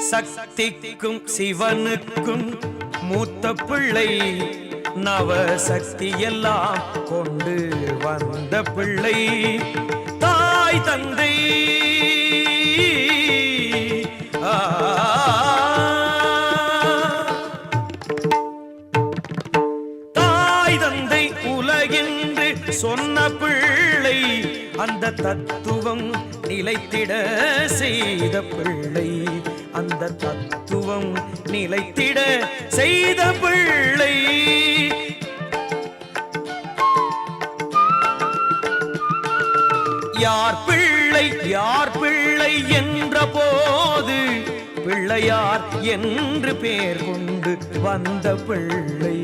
சக்திக்கும் சிவனுக்கும் மூத்த பிள்ளை, நவசக்தி எல்லாம் கொண்டு வந்த பிள்ளை. தாய் தந்தை தாய் தந்தை உலகென்று சொன்ன பிள்ளை, அந்த தத்துவம் நிலைத்திட செய்த பிள்ளை, அந்த தத்துவம் நிலைத்திட செய்த பிள்ளை. யார் பிள்ளை யார் பிள்ளை என்ற போது, பிள்ளையார் என்று பேர் கொண்டு வந்த பிள்ளை.